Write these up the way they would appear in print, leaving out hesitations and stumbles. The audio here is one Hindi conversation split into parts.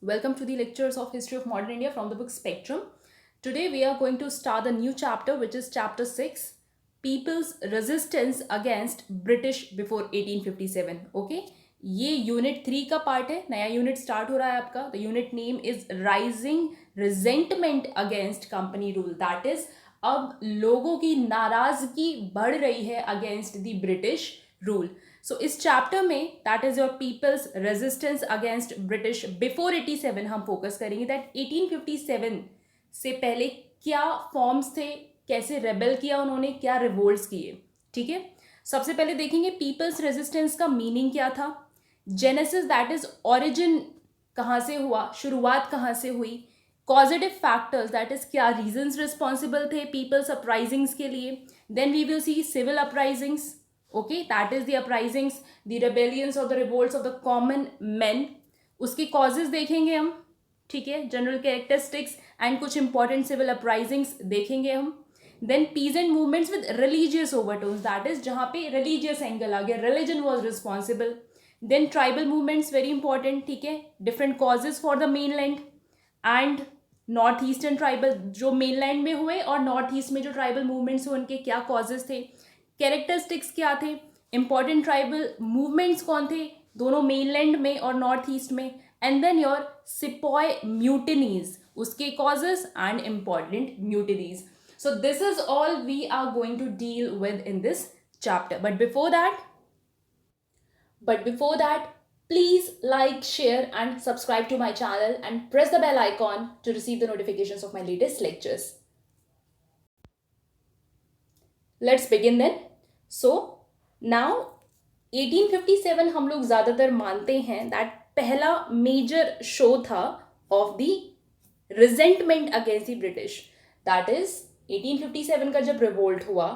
Welcome to the lectures of History of Modern India from the book Spectrum. Today we are going to start a new chapter, which is chapter 6, People's Resistance Against British Before 1857. Okay, ये यूनिट 3 का पार्ट है. नया यूनिट स्टार्ट हो रहा है आपका. The unit name is rising resentment against company rule. That is, अब लोगों की नाराजगी बढ़ रही है against the British rule. So इस चैप्टर में that is your people's resistance against British before 87 हम फोकस करेंगे. दैट 1857 से पहले क्या फॉर्म्स थे, कैसे रेबल किया उन्होंने, क्या रिवोल्ट्स किए. ठीक है, सबसे पहले देखेंगे पीपल्स रेजिस्टेंस का मीनिंग क्या था. जेनेसिस दैट इज ओरिजिन कहाँ से हुआ, शुरुआत कहाँ से हुई. कॉजेटिव फैक्टर्स दैट इज क्या रीजंस रिस्पॉन्सिबल थे पीपल्स अपराइजिंग्स के लिए. Then we will see civil uprisings. Okay, that is the uprisings, the rebellions or the revolts of the common men. उसके causes देखेंगे हम. ठीक है, जनरल कैरेक्टरिस्टिक्स एंड कुछ इंपॉर्टेंट सिविल अपराइजिंग्स देखेंगे हम. Then peasant movements with religious overtones, that is जहाँ पे रिलीजियस एंगल आ गया, religion was responsible. Then tribal movements, very important. ठीक है, different causes for the mainland and north eastern tribal, जो मेनलैंड में हुए और नॉर्थ ईस्ट में जो ट्राइबल मूवमेंट्स हुए उनके क्या कॉजेज थे, कैरेक्टरिस्टिक्स क्या थे, इंपॉर्टेंट ट्राइबल मूवमेंट्स कौन थे दोनों मेनलैंड में और नॉर्थ ईस्ट में. And then your sepoy mutinies, उसके causes and important mutinies. So this is all we are going to deal with in this chapter. But before that please like, share and subscribe to my channel and press the bell icon to receive the notifications of my latest lectures. Let's begin then. So now 1857 हम लोग ज़्यादातर मानते हैं दैट पहला मेजर शो था of the resentment against the British. That is 1857 का जब रिवोल्ट हुआ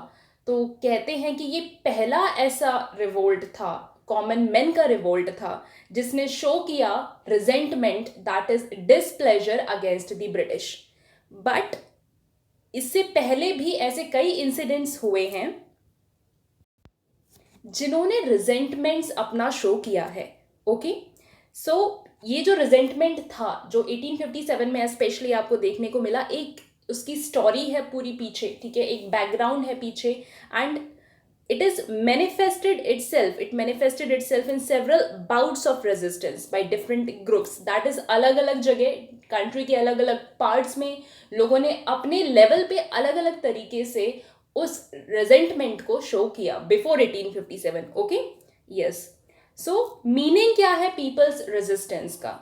तो कहते हैं कि ये पहला ऐसा रिवोल्ट था, कॉमन मैन का रिवोल्ट था, जिसने शो किया resentment, that is displeasure against the British. But इससे पहले भी ऐसे कई इंसिडेंट्स हुए हैं जिन्होंने रिजेंटमेंट्स अपना शो किया है. ओके, सो ये जो रिजेंटमेंट था जो 1857 में स्पेशली आपको देखने को मिला, एक उसकी स्टोरी है पूरी पीछे. ठीक है, एक बैकग्राउंड है पीछे and it manifested itself in several bouts of resistance by different groups. That is, अलग अलग जगह कंट्री के अलग अलग पार्ट्स में लोगों ने अपने लेवल पे अलग अलग तरीके से उस रेजेंटमेंट को शो किया बिफोर 1857. Okay, yes. सो मीनिंग क्या है पीपल्स रेजिस्टेंस का?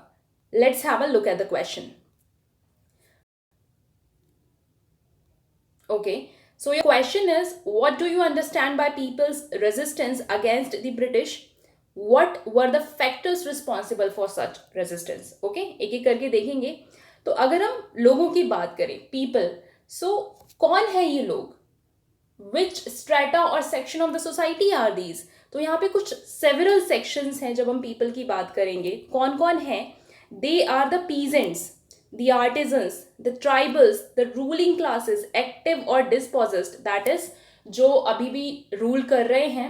Let's have a look at the question. Okay, so your question is, what do you understand by people's resistance against the British? What were the factors responsible for such resistance? Okay, एक एक करके देखेंगे. तो अगर हम लोगों की बात करें, people, so कौन है ये लोग? Which strata or section of the society are these? तो यहाँ पे कुछ several sections हैं. जब हम people की बात करेंगे, कौन कौन है? They are the peasants, the artisans, the tribals, the ruling classes, active or dispossessed, that is, जो अभी भी रूल कर रहे हैं.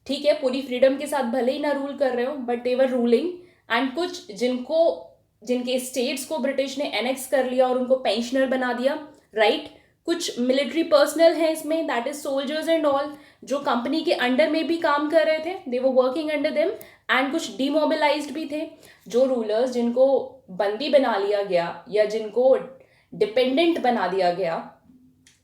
ठीक है, पूरी फ्रीडम के साथ भले ही ना रूल कर रहे हो, but they were ruling. And कुछ जिनके स्टेट्स को ब्रिटिश ने एनेक्स कर लिया और उनको पेंशनर बना दिया, राइट. कुछ मिलिट्री पर्सनल हैं इसमें, that is soldiers and all, जो कंपनी के अंडर में भी काम कर रहे थे, they were working under them. And कुछ डीमोबिलाइज्ड भी थे, जो रूलर्स जिनको बंदी बना लिया गया या जिनको डिपेंडेंट बना दिया गया,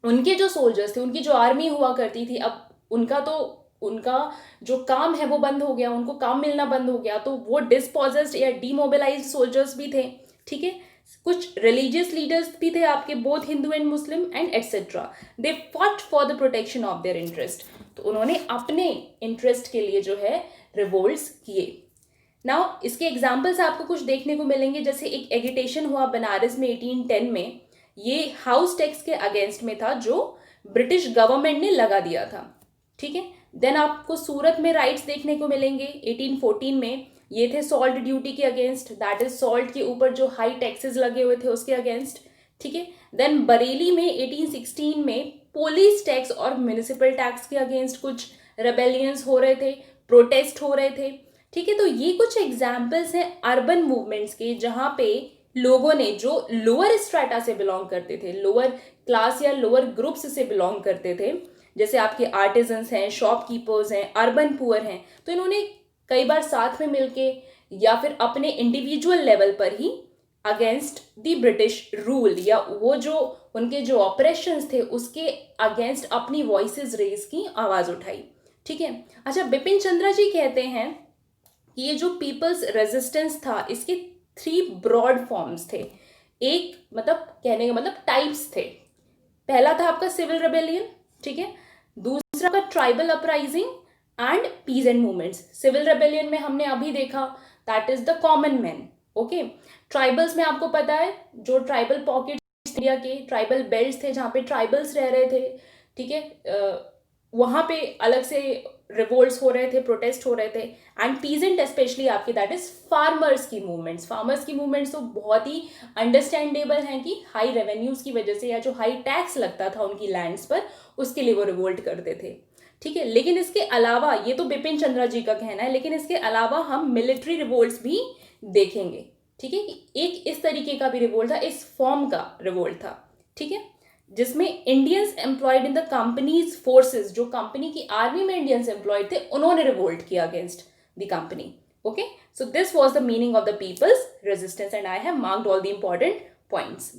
उनके जो सोल्जर्स थे, उनकी जो आर्मी हुआ करती थी, अब उनका जो काम है वो बंद हो गया, उनको काम मिलना बंद हो गया, तो वो डिस्पोजेस्ड या डीमोबिलाइज्ड सोल्जर्स भी थे. ठीक है, कुछ रिलीजियस लीडर्स भी थे आपके, both Hindu and Muslim and etcetera. They fought for the protection of their interest. तो उन्होंने अपने इंटरेस्ट के लिए जो है रिवोल्ट्स किए. नाउ इसके एग्जाम्पल्स आपको कुछ देखने को मिलेंगे. जैसे एक एगिटेशन हुआ बनारस में 1810 में, ये हाउस टैक्स के अगेंस्ट में था जो ब्रिटिश गवर्नमेंट ने लगा दिया था. ठीक है, देन आपको सूरत में राइट्स देखने को मिलेंगे 1814 में, ये थे सॉल्ट ड्यूटी के अगेंस्ट, दैट इज सॉल्ट के ऊपर जो हाई टैक्सेस लगे हुए थे उसके अगेंस्ट. ठीक है, देन बरेली में 1816 में पुलिस टैक्स और म्यूनिसिपल टैक्स के अगेंस्ट कुछ रेबेलियंस हो रहे थे, प्रोटेस्ट हो रहे थे. ठीक है, तो ये कुछ एग्जाम्पल्स हैं अर्बन मूवमेंट्स के, जहाँ पे लोगों ने जो लोअर स्ट्रेटा से बिलोंग करते थे, लोअर क्लास या लोअर ग्रुप्स से बिलोंग करते थे, जैसे आपके आर्टिजन्स हैं, शॉपकीपर्स हैं, अर्बन पुअर हैं, तो इन्होंने कई बार साथ में मिलके या फिर अपने इंडिविजुअल लेवल पर ही अगेंस्ट द ब्रिटिश रूल या वो जो उनके जो ऑपरेशंस थे उसके अगेंस्ट अपनी वॉइसेस रेज की, आवाज उठाई। ठीक है, अच्छा, बिपिन चंद्रा जी कहते हैं कि ये जो पीपल्स रेजिस्टेंस था इसके 3 ब्रॉड फॉर्म्स थे। एक मतलब कहने का मतलब टाइप्स थे। पहला था आपका सिविल रेबेलियन, ठीक है, दूसरा का tribal uprising and peasant movements. Civil rebellion में हमने अभी देखा that is the common man. Okay, tribals में आपको पता है जो ट्राइबल पॉकेट इंडिया के ट्राइबल बेल्ट्स थे जहाँ पे ट्राइबल्स रह रहे थे, ठीक है, वहाँ पे अलग से रिवोल्ट्स हो रहे थे, प्रोटेस्ट हो रहे थे। एंड पीजेंट स्पेशली आपकी दैट इज फार्मर्स की मूवमेंट्स। फार्मर्स की मूवमेंट्स तो बहुत ही अंडरस्टैंडेबल हैं कि हाई रेवेन्यूज की वजह से या जो हाई टैक्स लगता था उनकी लैंड्स पर, उसके लिए वो रिवोल्ट करते थे। ठीक है, लेकिन इसके अलावा, ये तो बिपिन चंद्रा जी का कहना है, लेकिन इसके अलावा हम मिलिट्री रिवोल्ट्स भी देखेंगे। ठीक है, एक इस तरीके का भी रिवोल्ट था, इस फॉर्म का रिवोल्ट था। ठीक है, जिसमें Indians employed in the company's forces, जो कंपनी की आर्मी में इंडियंस एम्प्लॉयड थे, उन्होंने रिवोल्ट किया against the company. Okay, so this was the meaning of the people's resistance and I have marked all the important points.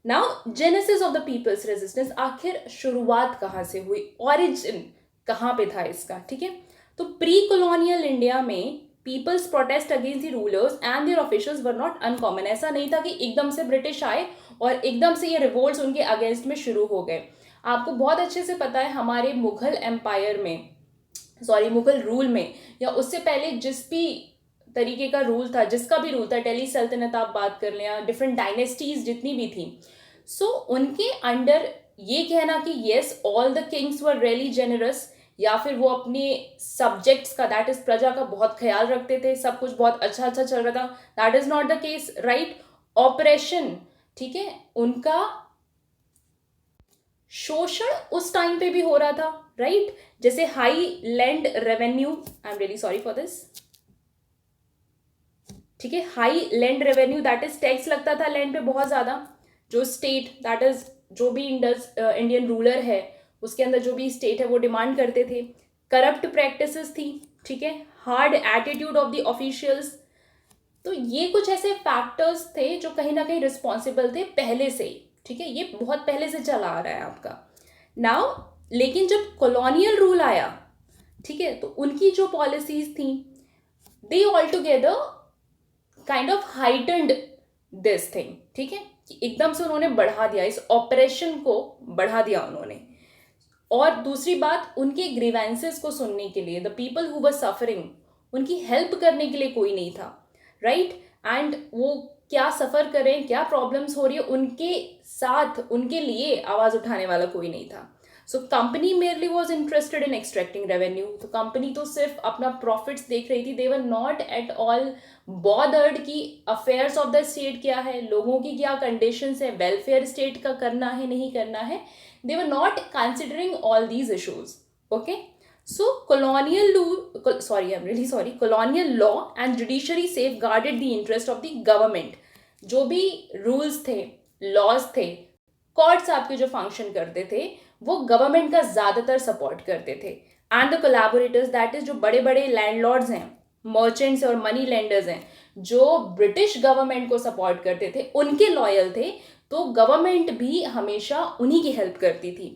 Now genesis of the people's resistance, आखिर शुरुआत कहाँ से हुई, ऑरिजिन कहाँ पे था इसका। ठीक है, तो प्री कॉलोनियल इंडिया में people's protest against the rulers and their officials were not uncommon. ऐसा नहीं था कि एकदम से ब्रिटिश आए और एकदम से ये रिवोल्ट्स उनके अगेंस्ट में शुरू हो गए। आपको बहुत अच्छे से पता है हमारे मुगल एम्पायर में, सॉरी मुगल रूल में, या उससे पहले जिस भी तरीके का रूल था, जिसका भी रूल था, दिल्ली सल्तनत आप बात कर लें या डिफरेंट डायनेस्टीज जितनी भी थी, सो उनके अंडर ये कहना कि yes all the Kings were really generous, या फिर वो अपने सब्जेक्ट्स का, दैट इज प्रजा का बहुत ख्याल रखते थे, सब कुछ बहुत अच्छा अच्छा चल रहा था, that is not the case, right. Operation, ठीक है, उनका शोषण उस टाइम पे भी हो रहा था, राइट। जैसे high land revenue, I am really sorry for this, ठीक है, high land revenue that is tax लगता था लैंड पे बहुत ज्यादा। जो स्टेट दैट इज, जो भी इंडियन रूलर है उसके अंदर जो भी स्टेट है वो डिमांड करते थे। करप्ट प्रैक्टिसेस थी, ठीक है, hard attitude of the officials. तो ये कुछ ऐसे फैक्टर्स थे जो कहीं ना कहीं रिस्पॉन्सिबल थे पहले से ही। ठीक है, ये बहुत पहले से चला आ रहा है आपका नाउ। लेकिन जब कॉलोनियल रूल आया, ठीक है, तो उनकी जो पॉलिसीज थी, दे all together kind of heightened this thing. ठीक है, कि एकदम से उन्होंने बढ़ा दिया, इस ऑपरेशन को बढ़ा दिया उन्होंने। और दूसरी बात, उनके ग्रीवेंसेस को सुनने के लिए, the people who were suffering, उनकी हेल्प करने के लिए कोई नहीं था, राइट। एंड वो क्या सफ़र करें, क्या प्रॉब्लम्स हो रही है, उनके साथ, उनके लिए आवाज़ उठाने वाला कोई नहीं था। So company merely was interested in extracting revenue. तो कंपनी तो सिर्फ अपना प्रॉफिट्स देख रही थी, they were not at all bothered कि अफेयर्स ऑफ द स्टेट क्या है, लोगों की क्या कंडीशंस है, वेलफेयर स्टेट का करना है नहीं करना है। They were not considering all these issues. Okay, so colonial law and judiciary safeguarded the interest of the government. जो भी rules थे, laws थे, courts आपके जो function करते थे, वो government का ज़्यादातर support करते थे। And the collaborators, that is जो बड़े बड़े landlords हैं, merchants और money lenders हैं, जो ब्रिटिश गवर्नमेंट को सपोर्ट करते थे, उनके लॉयल थे, तो गवर्नमेंट भी हमेशा उन्हीं की हेल्प करती थी।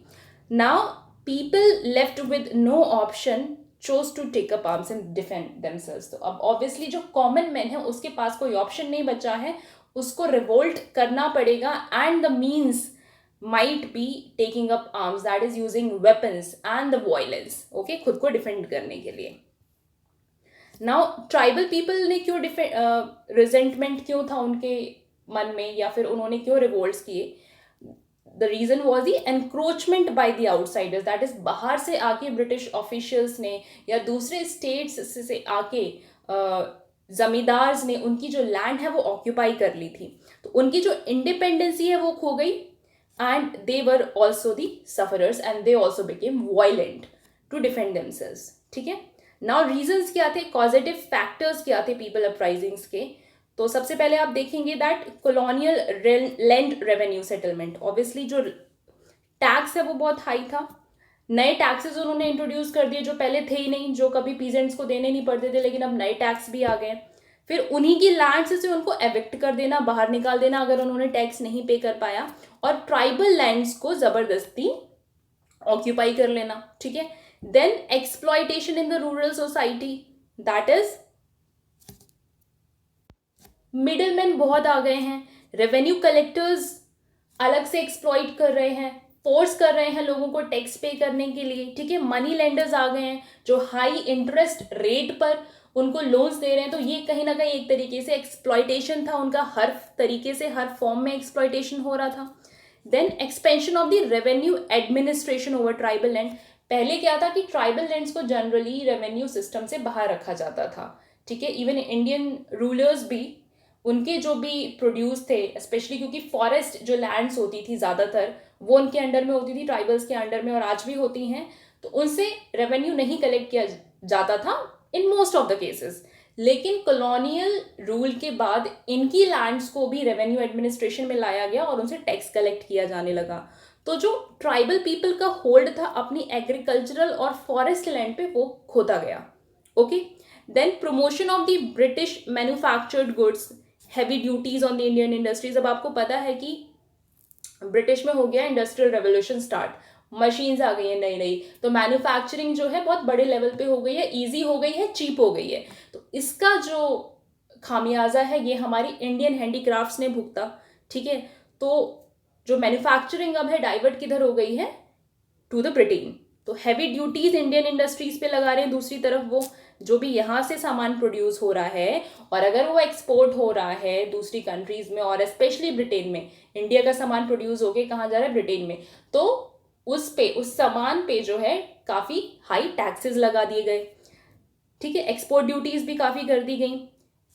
Now people left with no option chose to take up arms and defend themselves. तो अब ऑब्वियसली जो कॉमन मैन है उसके पास कोई ऑप्शन नहीं बचा है, उसको रिवोल्ट करना पड़ेगा। And the means might be taking up arms, that is using weapons and the violence, okay, खुद को डिफेंड करने के लिए। नाउ ट्राइबल पीपल ने क्यों रिजेंटमेंट क्यों था उनके मन में, या फिर उन्होंने क्यों रिवोल्ट्स किए? The reason was the encroachment by the outsiders, that is बाहर से आके ब्रिटिश ऑफिशियल्स ने या दूसरे स्टेट्स से आके जमींदार्स ने उनकी जो लैंड है वो ऑक्यूपाई कर ली थी। तो उनकी जो इंडिपेंडेंसी है वो खो गई, and they were also the sufferers and they also became violent to defend themselves. ठीक है, नाउ रीजंस क्या थे, कॉजेटिव फैक्टर्स क्या थे पीपल अपराइजिंग्स के? तो सबसे पहले आप देखेंगे that colonial land revenue settlement, obviously जो टैक्स है वो बहुत हाई था, नए टैक्सेस उन्होंने इंट्रोड्यूस कर दिए जो पहले थे ही नहीं, जो कभी पीजेंट्स को देने नहीं पड़ते थे, लेकिन अब नए टैक्स भी आ गए। फिर उन्हीं की लैंड्स से उनको एविक्ट कर देना, बाहर निकाल देना अगर उन्होंने टैक्स नहीं पे कर पाया, और ट्राइबल लैंड्स को जबरदस्ती ऑक्यूपाई कर लेना, ठीक है। Then exploitation in the rural society, that is middleman बहुत आ गए हैं, रेवेन्यू कलेक्टर्स अलग से एक्सप्लॉइट कर रहे हैं, फोर्स कर रहे हैं लोगों को टैक्स पे करने के लिए, ठीक है। मनी लेंडर्स आ गए हैं जो हाई इंटरेस्ट रेट पर उनको लोन्स दे रहे हैं, तो ये कहीं ना कहीं एक तरीके से एक्सप्लॉइटेशन था उनका, हर तरीके से हर फॉर्म में एक्सप्लॉइटेशन हो रहा था। Then expansion of the revenue administration over tribal land, पहले क्या था कि ट्राइबल लैंड्स को जनरली रेवेन्यू सिस्टम से बाहर रखा जाता था, ठीक है। इवन इंडियन रूलर्स भी उनके जो भी प्रोड्यूस थे, स्पेशली क्योंकि फॉरेस्ट जो लैंड्स होती थी ज़्यादातर वो उनके अंडर में होती थी, ट्राइबल्स के अंडर में, और आज भी होती हैं, तो उनसे रेवेन्यू नहीं कलेक्ट किया जाता था in most of the cases. लेकिन कॉलोनियल रूल के बाद इनकी लैंड्स को भी रेवेन्यू एडमिनिस्ट्रेशन में लाया गया और उनसे टैक्स कलेक्ट किया जाने लगा। तो जो ट्राइबल पीपल का होल्ड था अपनी एग्रीकल्चरल और फॉरेस्ट लैंड पे वो खोता गया, okay. Then promotion of the British manufactured goods, heavy duties on the Indian industries. अब आपको पता है कि ब्रिटिश में हो गया इंडस्ट्रियल रेवोल्यूशन स्टार्ट, मशीन्स आ गई है नई नई, तो मैन्युफैक्चरिंग जो है बहुत बड़े लेवल पे हो गई है, इजी हो गई है, चीप हो गई है। तो इसका जो खामियाजा है ये हमारी इंडियन हैंडीक्राफ्ट्स ने भुगता, ठीक है। तो जो मैन्युफैक्चरिंग अब है डाइवर्ट किधर हो गई है, टू द ब्रिटेन। तो हैवी ड्यूटीज इंडियन इंडस्ट्रीज पे लगा रहे हैं, दूसरी तरफ वो जो भी यहाँ से सामान प्रोड्यूस हो रहा है और अगर वो एक्सपोर्ट हो रहा है दूसरी कंट्रीज में और स्पेशली ब्रिटेन में, इंडिया का सामान प्रोड्यूस होके कहाँ जा रहा है, ब्रिटेन में, तो उस सामान पे जो है काफ़ी हाई टैक्सेस लगा दिए गए, ठीक है। एक्सपोर्ट ड्यूटीज भी काफ़ी कर दी गई,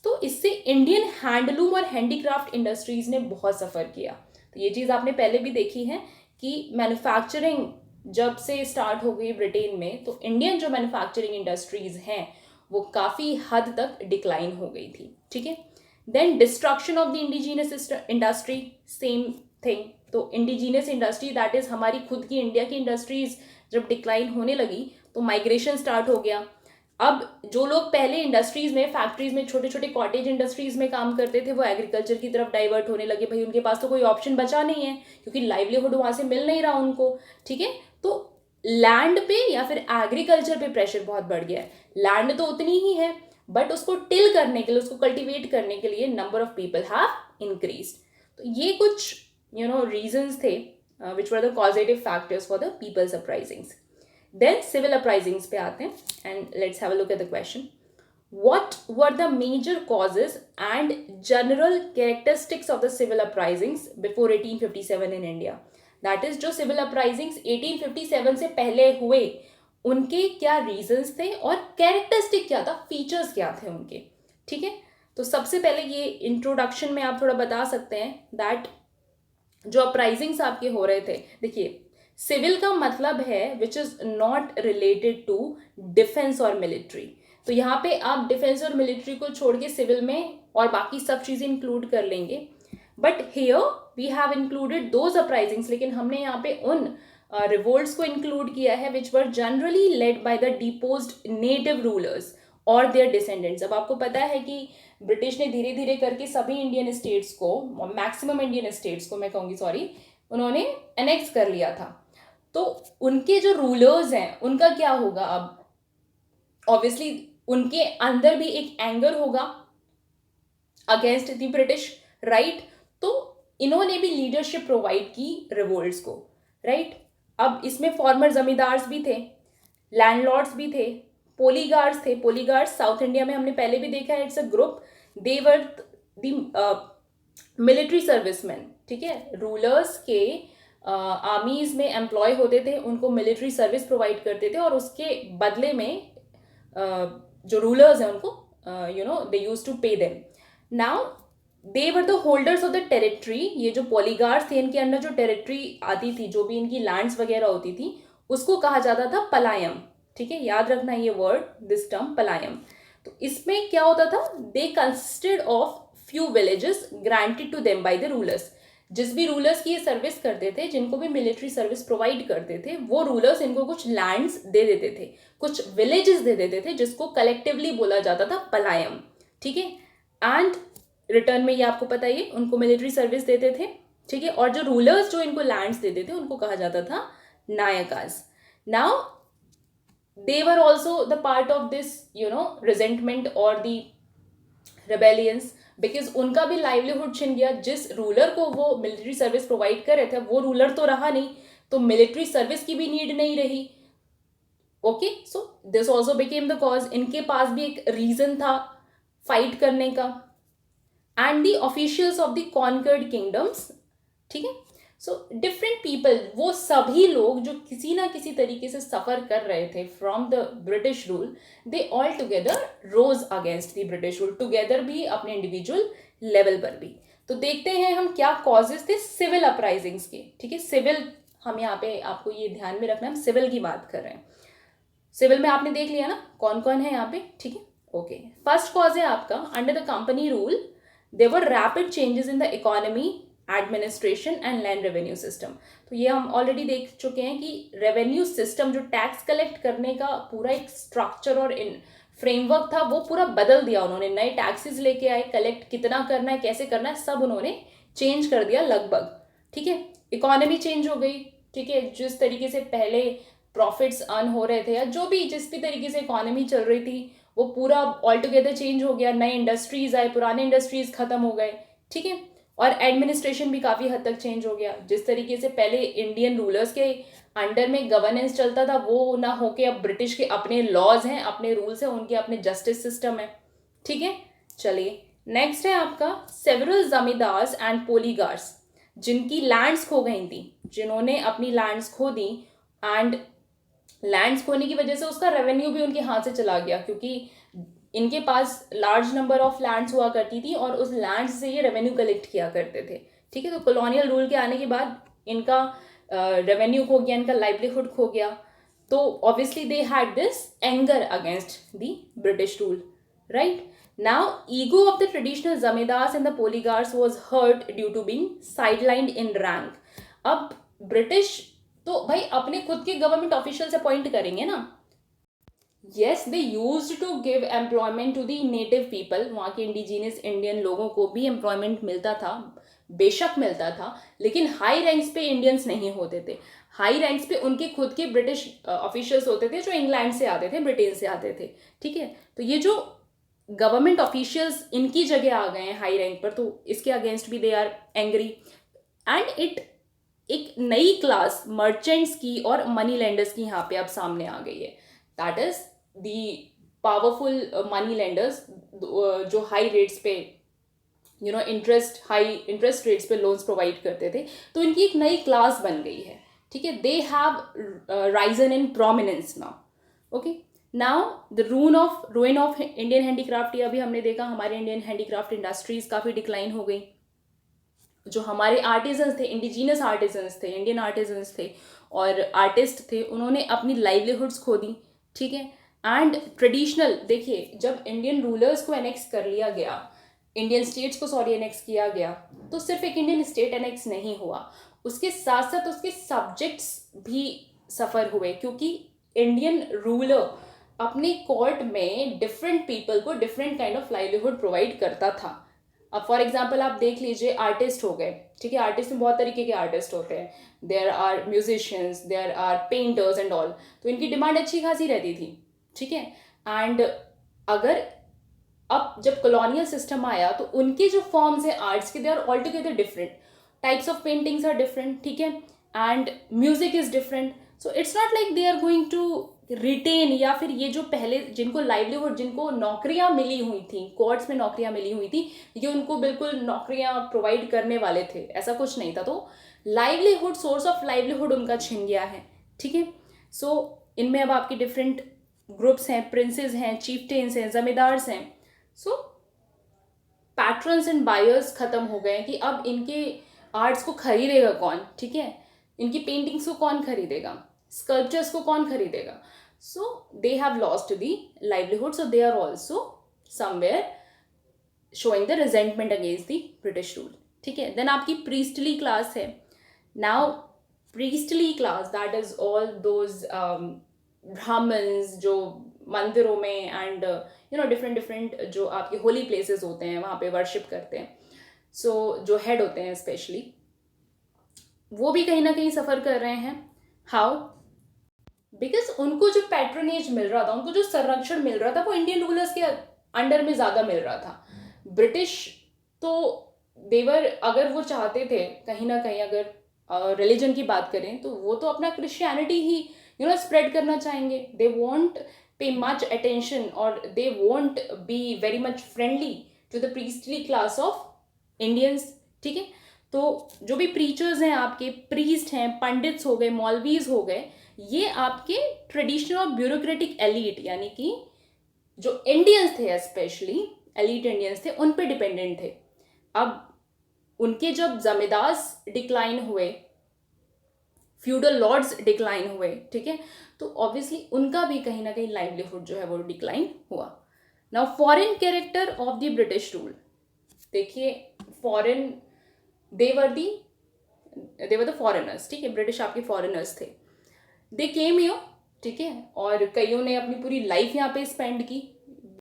तो इससे इंडियन हैंडलूम और हैंडीक्राफ्ट इंडस्ट्रीज ने बहुत सफ़र किया। तो ये चीज़ आपने पहले भी देखी है कि मैन्युफैक्चरिंग जब से स्टार्ट हो गई ब्रिटेन में, तो इंडियन जो मैन्युफैक्चरिंग इंडस्ट्रीज हैं वो काफ़ी हद तक डिक्लाइन हो गई थी, ठीक है। Then destruction of the indigenous industry, same thing. तो इंडिजीनियस इंडस्ट्री दैट इज़ हमारी खुद की इंडिया की इंडस्ट्रीज जब डिक्लाइन होने लगी तो माइग्रेशन स्टार्ट हो गया। अब जो लोग पहले इंडस्ट्रीज में, फैक्ट्रीज में, छोटे छोटे कॉटेज इंडस्ट्रीज में काम करते थे वो एग्रीकल्चर की तरफ डाइवर्ट होने लगे, भाई उनके पास तो कोई ऑप्शन बचा नहीं है क्योंकि लाइवलीहुड वहाँ से मिल नहीं रहा उनको, ठीक है। तो लैंड पे या फिर एग्रीकल्चर पे प्रेशर बहुत बढ़ गया है। लैंड तो उतनी ही है बट उसको टिल करने के लिए, उसको कल्टिवेट करने के लिए number of people have increased. तो ये कुछ रीजंस थे which were the causative factors for the people's uprisings. Then civil uprisings पे आते हैं and let's have a look at the question, what were the major causes and general characteristics of the civil uprisings before 1857 in India? That is, जो civil uprisings 1857 से पहले हुए उनके क्या रीजंस थे और कैरेक्टरिस्टिक क्या था, फीचर्स क्या थे उनके, ठीक है। तो सबसे पहले ये इंट्रोडक्शन में आप थोड़ा बता सकते हैं दैट जो अपराइजिंग्स आपके हो रहे थे, देखिए सिविल का मतलब है which is not related to defence और मिलिट्री। तो यहाँ पे आप डिफेंस और मिलिट्री को छोड़ के सिविल में और बाकी सब चीज़ें इंक्लूड कर लेंगे, but here we have included those uprisings, लेकिन हमने यहाँ पे उन रिवोल्ट्स को इंक्लूड किया है which were generally led by the deposed native rulers और देयर डिसेंडेंट्स। अब आपको पता है कि ब्रिटिश ने धीरे धीरे करके सभी इंडियन स्टेट्स को, मैक्सिमम इंडियन स्टेट्स को मैं कहूँगी, सॉरी, उन्होंने एनेक्स कर लिया था। तो उनके जो रूलर्स हैं उनका क्या होगा, अब ऑब्वियसली उनके अंदर भी एक एंगर होगा अगेंस्ट द ब्रिटिश, राइट। तो इन्होंने भी लीडरशिप प्रोवाइड की रिवोल्ट्स को, राइट। अब इसमें फॉर्मर जमींदार्स भी थे, लैंडलॉर्ड्स भी थे, पोलीगार्ड्स थे। पोलीगार्ड्स साउथ इंडिया में हमने पहले भी देखा है, it's a group, they were the military serviceman, ठीक है। रूलर्स के आर्मीज में एम्प्लॉय होते थे, उनको मिलिट्री सर्विस प्रोवाइड करते थे और उसके बदले में जो रूलर्स हैं उनको they use to pay them. Now they were the holders of the territory. ये जो पॉलीगार्स थे इनके अंदर जो टेरिटरी आती थी, जो भी इनकी लैंड्स वगैरह होती थी, उसको कहा जाता था पलायम, ठीक है, याद रखना ये वर्ड, दिस टर्म पलायम। तो इसमें क्या होता था, they consisted of few villages granted to them by the rulers. जिस भी रूलर्स की ये सर्विस करते थे, जिनको भी मिलिट्री सर्विस प्रोवाइड करते थे, वो रूलर्स इनको कुछ लैंड्स दे देते थे, कुछ विलेजेस दे देते थे, जिसको कलेक्टिवली बोला जाता था पलायम। ठीक है, एंड रिटर्न में ये आपको पता ही है, उनको मिलिट्री सर्विस देते थे। ठीक है, और जो रूलर्स जो इनको लैंड्स देते थे उनको कहा जाता था nayakas. Now they were also the part of this resentment or the rebellions, because उनका भी लाइवलीहुड छिन गया। जिस रूलर को वो मिलिट्री सर्विस प्रोवाइड कर रहे थे, वो रूलर तो रहा नहीं, तो मिलिट्री सर्विस की भी नीड नहीं रही। Okay, so this also became the cause. इनके पास भी एक रीजन था फाइट करने का। And the officials of the conquered kingdoms, ठीक है, सो डिफरेंट पीपल, वो सभी लोग जो किसी ना किसी तरीके से सफर कर रहे थे from the British rule, they all together rose against the British rule, together भी, अपने इंडिविजुअल लेवल पर भी। तो देखते हैं हम क्या कॉजेस थे सिविल अपराइजिंग्स के। ठीक है, सिविल, हम यहाँ पे आपको ये ध्यान में रखना, हम सिविल की बात कर रहे हैं। सिविल में आपने देख लिया ना कौन कौन है यहाँ पे। ठीक है, ओके, फर्स्ट कॉज है आपका, under the company rule there were rapid changes in the economy, administration and land revenue system. तो ये हम ऑलरेडी देख चुके हैं कि रेवेन्यू सिस्टम, जो टैक्स कलेक्ट करने का पूरा एक स्ट्रक्चर और इन फ्रेमवर्क था, वो पूरा बदल दिया उन्होंने। नए टैक्सेस लेके आए, कलेक्ट कितना करना है, कैसे करना है, सब उन्होंने चेंज कर दिया लगभग। ठीक है, इकोनॉमी चेंज हो गई। ठीक है, जिस तरीके से पहले प्रॉफिट्स अर्न हो रहे थे, या जो भी जिस भी तरीके से इकोनॉमी चल रही थी, वो पूरा ऑल टुगेदर चेंज हो गया। नए इंडस्ट्रीज आए, पुराने इंडस्ट्रीज खत्म हो गए। ठीक है, और एडमिनिस्ट्रेशन भी काफ़ी हद तक चेंज हो गया। जिस तरीके से पहले इंडियन रूलर्स के अंडर में गवर्नेंस चलता था, वो ना होके अब ब्रिटिश के अपने लॉज हैं, अपने रूल्स हैं, उनके अपने जस्टिस सिस्टम है। ठीक है, चलिए नेक्स्ट है आपका सेवरल जमींदार्स एंड पोलीगार्स, जिनकी लैंड्स खो गई थी, जिन्होंने अपनी लैंड्स खो दी। एंड लैंड्स खोने की वजह से उसका रेवेन्यू भी उनके हाथ से चला गया, क्योंकि इनके पास लार्ज नंबर ऑफ लैंड्स हुआ करती थी और उस लैंड से ये रेवेन्यू कलेक्ट किया करते थे। ठीक है, तो कॉलोनियल रूल के आने के बाद इनका रेवेन्यू खो गया, इनका लाइवलीहुड खो गया। तो obviously they had this anger against the British rule, right. Now ego of the traditional zamindars and the polygars was hurt due to being sidelined in rank. अब ब्रिटिश तो भाई अपने खुद के गवर्नमेंट ऑफिशियल से अपॉइंट करेंगे ना। Yes, they used to give employment to the native people, वहाँ के इंडिजीनियस इंडियन लोगों को भी एम्प्लॉयमेंट मिलता था, बेशक मिलता था, लेकिन हाई रैंक्स पे इंडियंस नहीं होते थे। हाई रैंक्स पे उनके खुद के ब्रिटिश ऑफिशियल्स होते थे, जो इंग्लैंड से आते थे, ब्रिटेन से आते थे। ठीक है, तो ये जो गवर्नमेंट ऑफिशियल्स इनकी जगह आ गए हैं हाई रैंक पर, तो इसके अगेंस्ट भी they are angry. And it एक नई क्लास मर्चेंट्स की और मनी लेंडर्स की यहाँ पे अब सामने आ गई है। That is the powerful money lenders, जो हाई रेट्स पे हाई इंटरेस्ट रेट्स पे लोन्स प्रोवाइड करते थे। तो इनकी एक नई क्लास बन गई है। ठीक है, they have risen in prominence now. Okay, now the ruin of Indian handicraft, ये अभी हमने देखा, हमारे इंडियन हैंडीक्राफ्ट इंडस्ट्रीज काफ़ी डिक्लाइन हो गई। जो हमारे आर्टिजन्स थे, इंडिजीनियस आर्टिजन्स थे, इंडियन आर्टिजन्स थे और आर्टिस्ट थे, उन्होंने अपनी लाइवलीहुड्स खो दी। ठीक है, एंड ट्रेडिशनल, देखिए जब इंडियन रूलर्स को एनेक्स कर लिया गया, इंडियन स्टेट्स को एनेक्स किया गया, तो सिर्फ एक इंडियन स्टेट एनेक्स नहीं हुआ, उसके साथ साथ उसके सब्जेक्ट्स भी सफ़र हुए, क्योंकि इंडियन रूलर अपने कोर्ट में डिफरेंट पीपल को different kind of livelihood provide करता था। अब फॉर एग्जाम्पल आप देख लीजिए, आर्टिस्ट हो गए। ठीक है, आर्टिस्ट में बहुत तरीके के आर्टिस्ट होते हैं, there are musicians, there are painters and all, तो इनकी डिमांड अच्छी खासी रहती थी। ठीक है, एंड अगर अब जब कॉलोनियल सिस्टम आया, तो उनके जो फॉर्म्स हैं आर्ट्स के, they are all together different, types of paintings are different. ठीक है, and music is different, so it's not like they are going to retain, या फिर ये जो पहले जिनको लाइवलीहुड, जिनको नौकरियां मिली हुई थी, कोर्ट्स में नौकरियां मिली हुई थी, ये उनको बिल्कुल नौकरियां प्रोवाइड करने वाले थे, ऐसा कुछ नहीं था। तो लाइवलीहुड, सोर्स ऑफ लाइवलीहुड उनका छिन गया है। ठीक है, सो इनमें अब आपके डिफरेंट ग्रुप्स हैं, प्रिंसेस हैं, चीफटेन्स हैं, जमींदार्स हैं। सो पैट्रन्स एंड बायर्स खत्म हो गए कि अब इनके आर्ट्स को खरीदेगा कौन। ठीक है, इनकी पेंटिंग्स को कौन खरीदेगा, स्कल्पचर्स को कौन खरीदेगा। So they have lost the livelihood, so they are also somewhere showing the resentment against the British rule. ठीक है. Then आपकी priestly class है. Now priestly class, that is all those brahmins जो मंदिरों में and different different जो आपके holy places होते हैं वहाँ पे worship करते हैं. So जो head होते हैं स्पेशली, वो भी कहीं ना कहीं सफ़र कर रहे हैं. हाउ? बिकॉज उनको जो पैट्रोनेज मिल रहा था, उनको जो संरक्षण मिल रहा था, वो इंडियन रूलर्स के अंडर में ज़्यादा मिल रहा था. ब्रिटिश तो देवर, अगर वो चाहते थे कहीं ना कहीं, अगर रिलीजन की बात करें तो वो तो अपना क्रिश्चियनिटी ही स्प्रेड करना चाहेंगे. They won't pay much attention और they won't be very much friendly to the priestly class of Indians. ठीक है. तो जो भी प्रीचर्स हैं, आपके प्रीस्ट हैं, पंडित्स हो गए, मौलवीज हो गए, ये आपके ट्रेडिशनल और ब्यूरोक्रेटिक एलीट, यानी कि जो इंडियंस थे, स्पेशली एलीट इंडियंस थे, उन पे डिपेंडेंट थे. अब उनके जब जमींदार डिक्लाइन हुए, फ्यूडल लॉर्ड्स डिक्लाइन हुए, ठीक है, तो ऑब्वियसली उनका भी कहीं ना कहीं लाइवलीहुड जो है वो डिक्लाइन हुआ. Now foreign character of the British rule. देखिए, foreign, they were the foreigners. ठीक है, ब्रिटिश आपके फॉरेनर्स थे. They came here. ठीक है, और कईयों ने अपनी पूरी लाइफ यहाँ पे स्पेंड की.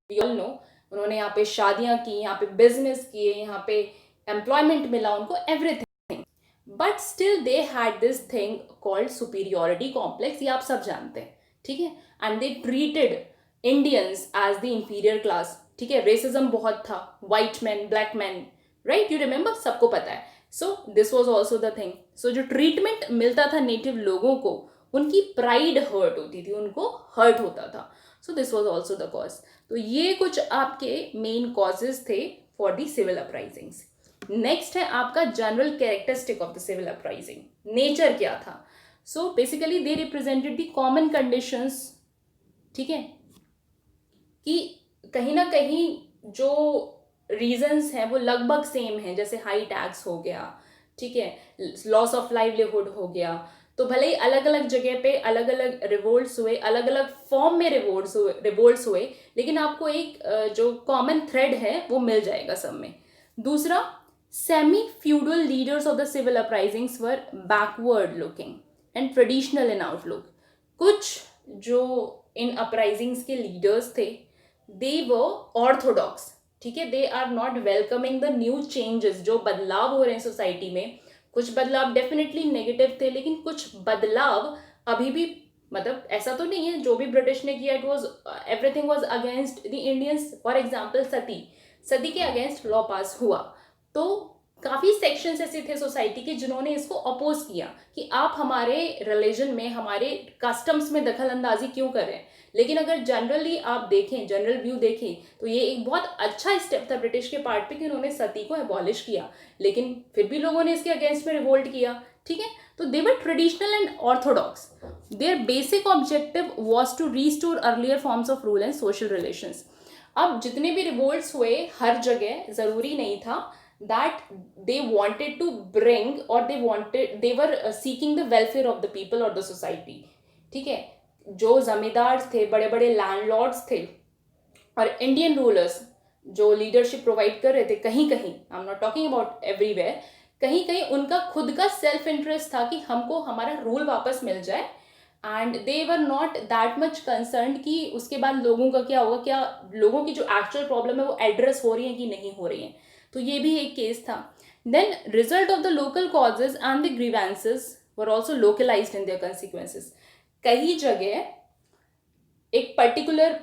वी ऑल नो, उन्होंने यहाँ पे शादियाँ की, यहाँ पे बिजनेस किए, यहाँ पे एम्प्लॉयमेंट मिला उनको, everything. But still they had this thing called superiority complex. ये आप सब जानते हैं. ठीक है. And they treated Indians as the inferior class. ठीक है, रेसिज्म बहुत था, white man, black man, right, you remember, सबको पता है. So this was also the thing. So जो ट्रीटमेंट मिलता था नेटिव लोगों को, उनकी प्राइड हर्ट होती थी, उनको हर्ट होता था. So this was also the cause. तो ये कुछ आपके मेन कॉजेज थे for the civil uprisings. Next है आपका general characteristic of the civil uprising. Nature क्या था? So basically they represented the common conditions. ठीक है, कि कहीं ना कहीं जो रीजंस हैं वो लगभग सेम हैं. जैसे हाई टैक्स हो गया, ठीक है, लॉस ऑफ लाइवलीहुड हो गया. तो भले ही अलग अलग जगह पे अलग अलग रिवोल्ट्स हुए, अलग अलग फॉर्म में रिवोल्ट्स हुए, लेकिन आपको एक जो कॉमन थ्रेड है वो मिल जाएगा सब में. दूसरा, semi feudal leaders of the civil uprisings were backward looking and traditional in outlook. कुछ जो इन अपराइजिंग्स के लीडर्स थे, दे वर ऑर्थोडॉक्स. ठीक है, they are not welcoming the new changes. जो बदलाव हो रहे हैं सोसाइटी में, कुछ बदलाव डेफिनेटली नेगेटिव थे, लेकिन कुछ बदलाव अभी भी, मतलब ऐसा तो नहीं है जो भी ब्रिटिश ने किया it was everything was against the Indians. For example sati के अगेंस्ट लॉ पास हुआ, तो काफ़ी सेक्शंस ऐसे थे सोसाइटी के जिन्होंने इसको अपोज किया कि आप हमारे रिलीजन में, हमारे कस्टम्स में दखल अंदाजी क्यों कर रहे हैं. लेकिन अगर जनरली आप देखें, जनरल व्यू देखें, तो ये एक बहुत अच्छा स्टेप था ब्रिटिश के पार्ट पे कि उन्होंने सती को एबॉलिश किया. लेकिन फिर भी लोगों ने इसके अगेंस्ट में रिवोल्ट किया. ठीक है, तो they were traditional and orthodox. Their basic objective was to restore earlier forms of rule and social relations. अब जितने भी रिवोल्ट्स हुए हर जगह, ज़रूरी नहीं था that they wanted to bring, or they were seeking the welfare of the people or the society. ठीक है, जो जमींदार थे, बड़े बड़े लैंडलॉर्ड्स थे, और इंडियन रूलर्स जो लीडरशिप प्रोवाइड कर रहे थे, कहीं कहीं, I am not talking about everywhere, कहीं कहीं उनका खुद का सेल्फ इंटरेस्ट था कि हमको हमारा रूल वापस मिल जाए. And they were not that much concern कि उसके बाद लोगों का क्या होगा, क्या लोगों की जो एक्चुअल प्रॉब्लम है वो एड्रेस हो रही है कि नहीं हो रही है. तो ये भी एक केस था. Then result of the local causes and the grievances were also localised in their consequences. कई जगह एक पर्टिकुलर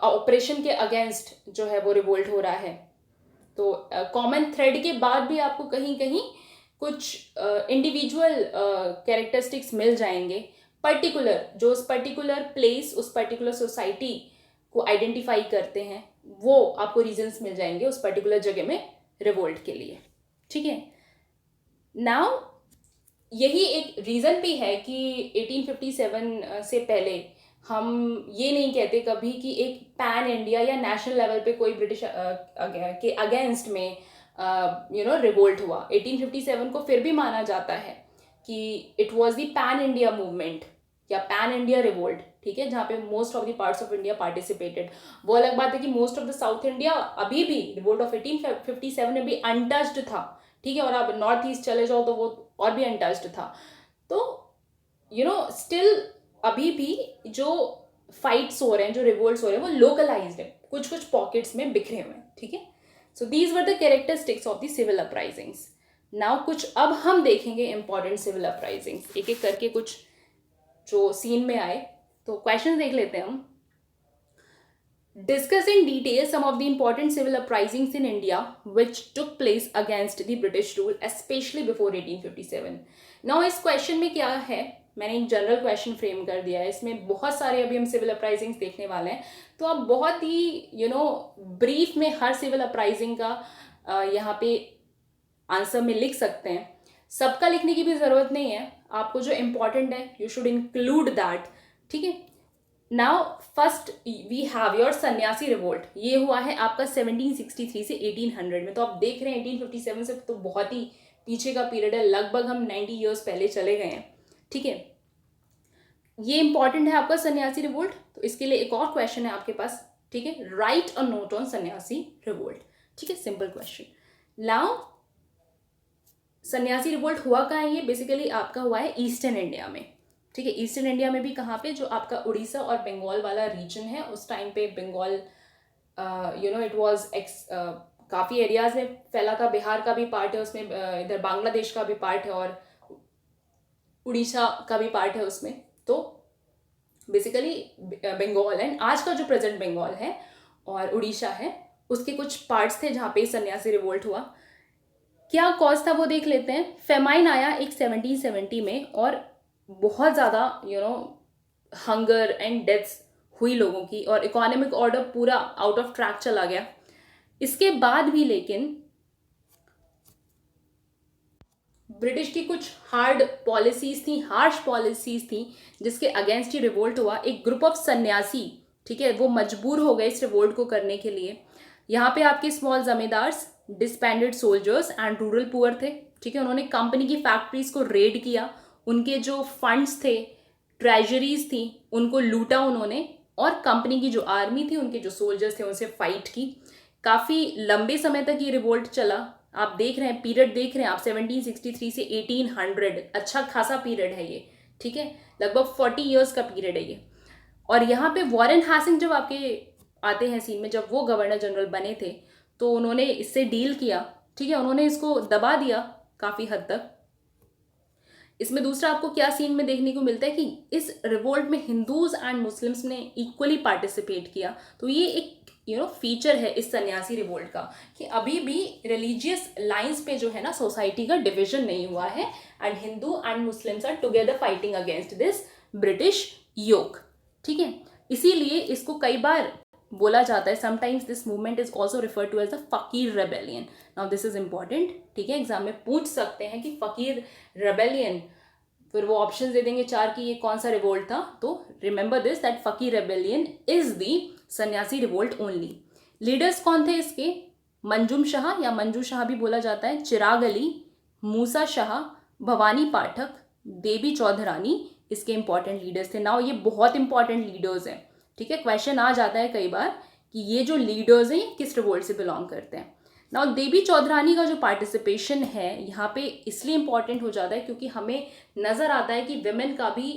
ऑपरेशन के अगेंस्ट जो है वो रिवोल्ट हो रहा है, तो कॉमन थ्रेड के बाद भी आपको कहीं कहीं कुछ इंडिविजुअल कैरेक्टरिस्टिक्स मिल जाएंगे. पर्टिकुलर जो उस पर्टिकुलर प्लेस, उस पर्टिकुलर सोसाइटी को आइडेंटिफाई करते हैं, वो आपको रीजंस मिल जाएंगे उस पर्टिकुलर जगह में रिवोल्ट के लिए. ठीक है, नाउ यही एक रीज़न भी है कि 1857 से पहले हम ये नहीं कहते कभी कि एक पैन इंडिया या नेशनल लेवल पे कोई ब्रिटिश के अगेंस्ट में रिवोल्ट हुआ. 1857 को फिर भी माना जाता है कि it was the pan India movement या पैन इंडिया रिवोल्ट. ठीक है, जहाँ पे most of the parts of India participated. वो अलग बात है कि most of the south India अभी भी रिवोल्ट ऑफ 1857 में भी अनटच्ड था, ठीक है, और आप नॉर्थ ईस्ट चले जाओ तो वो और भी अनटच्ड था। तो स्टिल अभी भी जो फाइट्स हो रहे हैं, जो रिवोल्ट्स हो रहे हैं, वो लोकलाइज्ड है, कुछ कुछ पॉकेट्स में बिखरे हुए हैं, ठीक है। So these were the characteristics of the civil uprisings. Now कुछ अब हम देखेंगे इंपॉर्टेंट सिविल अपराइजिंग्स, एक एक करके कुछ जो सीन में आए। तो क्वेश्चन देख लेते हैं हम। Discuss in detail some of the important civil uprisings in India which took place against the British rule, especially before 1857. Now इस क्वेश्चन में क्या है, मैंने एक जनरल क्वेश्चन फ्रेम कर दिया है, इसमें बहुत सारे अभी हम सिविल अपराइजिंग्स देखने वाले हैं, तो आप बहुत ही ब्रीफ में हर सिविल अपराइजिंग का यहाँ पे आंसर में लिख सकते हैं। सबका लिखने की भी ज़रूरत नहीं है, आपको जो इम्पॉर्टेंट है यू शुड इंक्लूड दैट, ठीक है। Now first we have your sannyasi revolt, ये हुआ है आपका 1763 से 1800 में। तो आप देख रहे हैं 1857 से तो बहुत ही पीछे का पीरियड है, लगभग हम 90 ईयर्स पहले चले गए हैं, ठीक है। ये इंपॉर्टेंट है आपका सन्यासी रिवोल्ट। तो इसके लिए एक और क्वेश्चन है आपके पास, ठीक है, राइट अ नोट ऑन सन्यासी रिवोल्ट, ठीक है, सिंपल क्वेश्चन। नाउ सन्यासी रिवोल्ट हुआ कहाँ है, ये बेसिकली आपका हुआ है ईस्टर्न इंडिया में, ठीक है। ईस्टर्न इंडिया में भी कहाँ पे, जो आपका उड़ीसा और बंगाल वाला रीजन है, उस टाइम पे बंगाल इट वाज काफ़ी एरियाज में फैला था, बिहार का भी पार्ट है उसमें, इधर बांग्लादेश का भी पार्ट है और उड़ीसा का भी पार्ट है उसमें। तो बेसिकली बंगाल एंड आज का जो प्रेजेंट बंगाल है और उड़ीसा है, उसके कुछ पार्ट्स थे जहाँ पे सन्यासी रिवोल्ट हुआ। क्या कॉज था वो देख लेते हैं। फेमाइन आया एक 1770 में और बहुत ज़्यादा हंगर एंड डेथ्स हुई लोगों की, और इकोनॉमिक ऑर्डर पूरा आउट ऑफ ट्रैक चला गया। इसके बाद भी लेकिन ब्रिटिश की कुछ हार्ड पॉलिसीज थी, हार्श पॉलिसीज थी, जिसके अगेंस्ट ही रिवोल्ट हुआ। एक ग्रुप ऑफ सन्यासी, ठीक है, वो मजबूर हो गए इस रिवोल्ट को करने के लिए। यहाँ पे आपके small zamindars, disbanded soldiers and rural poor थे, ठीक है। उन्होंने कंपनी की फैक्ट्रीज को रेड किया, उनके जो फंड्स थे, ट्रेजरीज थी, उनको लूटा उन्होंने, और कंपनी की जो आर्मी थी, उनके जो सोल्जर्स थे, उनसे फाइट की। काफ़ी लंबे समय तक ये रिवोल्ट चला। आप देख रहे हैं, पीरियड देख रहे हैं आप, 1763 से 1800, अच्छा खासा पीरियड है ये, ठीक है, लगभग 40 ईयर्स का पीरियड है ये। और यहाँ पे वॉरेन हास्टिंग जब आपके आते हैं सीन में, जब वो गवर्नर जनरल बने थे, तो उन्होंने इससे डील किया, ठीक है, उन्होंने इसको दबा दिया काफ़ी हद तक। इसमें दूसरा आपको क्या सीन में देखने को मिलता है कि इस रिवोल्ट में हिंदूज एंड मुस्लिम्स ने इक्वली पार्टिसिपेट किया। तो ये एक फीचर है इस सन्यासी रिवोल्ट का, कि अभी भी रिलीजियस लाइंस पे जो है ना सोसाइटी का डिविजन नहीं हुआ है, and Hindu and Muslims are together fighting against this British yoke, ठीक है। इसीलिए इसको कई बार बोला जाता है, sometimes this movement is also refer to as the fakir rebellion. Now this is important, ठीक है, एग्जाम में पूछ सकते हैं कि फकीर रेबेलियन, फिर वो ऑप्शन दे देंगे 4 कि ये कौन सा रिवोल्ट था। तो रिमेंबर दिस दैट फकीर रेबेलियन इज द सन्यासी रिवोल्ट ओनली। लीडर्स कौन थे इसके, मंजूम शाह या मंजू शाह भी बोला जाता है, चिराग अली, मूसा शाह, भवानी पाठक, देवी चौधरानी इसके इंपॉर्टेंट लीडर्स थे। नाउ ये बहुत इंपॉर्टेंट लीडर्स हैं, ठीक है, क्वेश्चन आ जाता है कई बार कि ये जो लीडर्स हैं ये किस रिवोल्ट से बिलोंग करते हैं। नाउ देवी चौधरानी का जो पार्टिसिपेशन है यहाँ पे इसलिए इंपॉर्टेंट हो जाता है क्योंकि हमें नज़र आता है कि विमेन का भी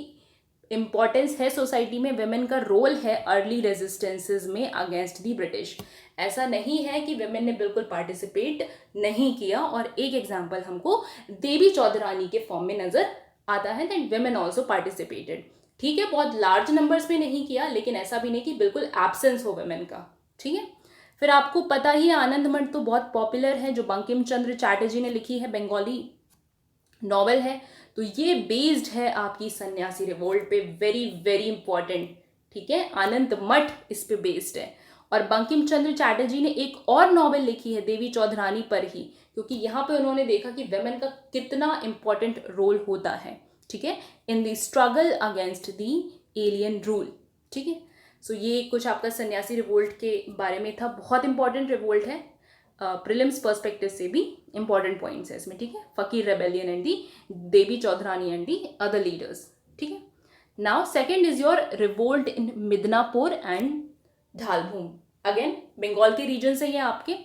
इम्पॉर्टेंस है सोसाइटी में, विमेन का रोल है अर्ली रेजिस्टेंसेस में अगेंस्ट दी ब्रिटिश। ऐसा नहीं है कि विमेन ने बिल्कुल पार्टिसिपेट नहीं किया, और एक एग्जाम्पल हमको देवी चौधरानी के फॉर्म में नज़र आता है दैट विमेन ऑल्सो पार्टिसिपेटेड, ठीक है, बहुत लार्ज नंबर्स में नहीं किया, लेकिन ऐसा भी नहीं कि बिल्कुल एब्सेंस हो विमेन का, ठीक है। फिर आपको पता ही है आनंद मठ तो बहुत पॉपुलर है, जो बंकिम चंद्र चैटर्जी ने लिखी है, बंगाली नॉवल है। तो ये बेस्ड है आपकी सन्यासी रिवोल्ट पे, वेरी वेरी इंपॉर्टेंट, ठीक है, आनंद मठ इस पे बेस्ड है। और बंकिम चंद्र चैटर्जी ने एक और नॉवल लिखी है देवी चौधरानी पर ही, क्योंकि यहाँ पे उन्होंने देखा कि वेमेन का कितना इंपॉर्टेंट रोल होता है, ठीक है, in the struggle against the alien rule, ठीक है। सो ये कुछ आपका सन्यासी रिवोल्ट के बारे में था, बहुत इंपॉर्टेंट रिवोल्ट है, प्रीलिम्स पर्सपेक्टिव से भी इंपॉर्टेंट पॉइंट्स है इसमें, ठीक है, Fakir rebellion and the Devi Chaudhurani and the other leaders, ठीक है। Now second is your revolt in Midnapore and Dhalbhum, again Bengal के रीजन से ये आपके।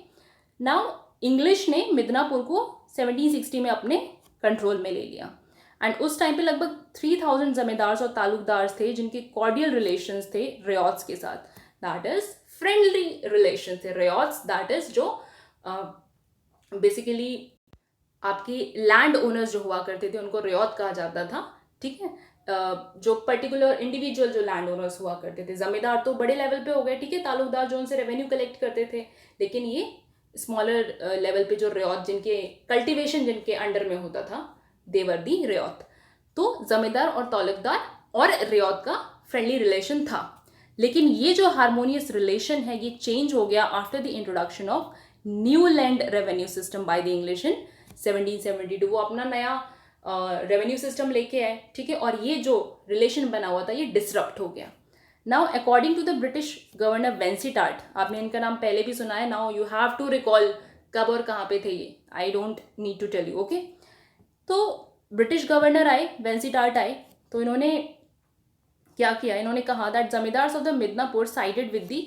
नाउ इंग्लिश ने मिदनापुर को 1760 में अपने कंट्रोल में ले लिया एंड उस टाइम पे लगभग 3000 जमींदार और तालुकदार थे जिनके कॉर्डियल रिलेशंस थे रियाट्स के साथ, दैट इज फ्रेंडली रिलेशन थे। रियाट्स दैट इज जो बेसिकली आपके लैंड ओनर्स जो हुआ करते थे उनको रियात कहा जाता था, ठीक है। जो पर्टिकुलर इंडिविजुअल जो लैंड ओनर्स हुआ करते थे, जमींदार तो बड़े लेवल पे हो गए, ठीक है, तालुकदार जो उनसे रेवेन्यू कलेक्ट करते थे, लेकिन ये स्मॉलर लेवल पे जो रियात जिनके कल्टीवेशन जिनके अंडर में होता था, देवर दी रियात। तो जमींदार और तालुकदार और रियात का फ्रेंडली रिलेशन था, लेकिन ये जो हार्मोनियस रिलेशन है ये चेंज हो गया after the introduction of new land revenue system by the English in 1772। वो अपना नया रेवेन्यू सिस्टम लेके आए, ठीक है, और ये जो रिलेशन बना हुआ था ये डिसरप्ट हो गया। Now according to the British governor Vansittart, आपने इनका नाम पहले भी सुना है, now you have to recall कब और कहाँ पे थे ये, I don't need to tell you, okay. तो ब्रिटिश गवर्नर आए, वेंसीटार्ट आए, तो इन्होंने क्या किया, इन्होंने कहा that zamindars of the Midnapore sided with the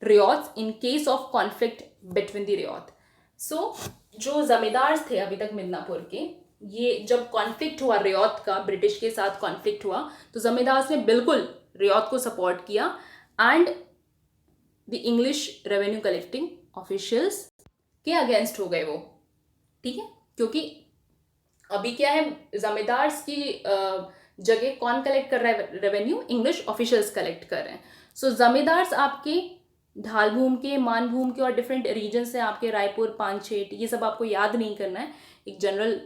ryots in case of conflict between the ryot. So जो जमींदार थे अभी तक मिदनापुर के, ये जब कॉन्फ्लिक्ट हुआ रियात का, ब्रिटिश के साथ कॉन्फ्लिक्ट हुआ, तो जमींदार ने बिल्कुल रियात को सपोर्ट किया and the English revenue collecting officials के अगेंस्ट हो गए वो, ठीक है। क्योंकि अभी क्या है, जमींदार की जगह कौन कलेक्ट कर रहा है रेवेन्यू, इंग्लिश ऑफिशियल्स कलेक्ट कर रहे हैं। सो जमींदार आपके ढालभूम के, मानभूम के और डिफरेंट रीजन से, आपके रायपुर, पानछेट, ये सब आपको याद नहीं करना है, एक जनरल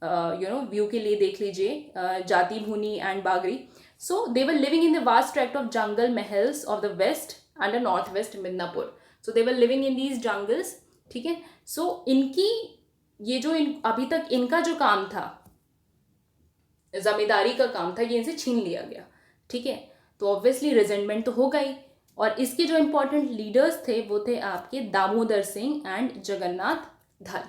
व्यू के लिए देख लीजिए, जाति, Bhuni and Bagri. So they were living in the vast tract of jungle mahals of the west and the north west Midnapore. So they were living in these jungles, ठीक है। सो इनकी ये जो अभी तक इनका जो काम था, जमींदारी का काम था, ये इनसे छीन लिया गया, ठीक है। तो ऑब्वियसली रिजेंटमेंट तो होगा ही, और इसके जो इंपॉर्टेंट लीडर्स थे वो थे आपके दामोदर सिंह एंड जगन्नाथ धर,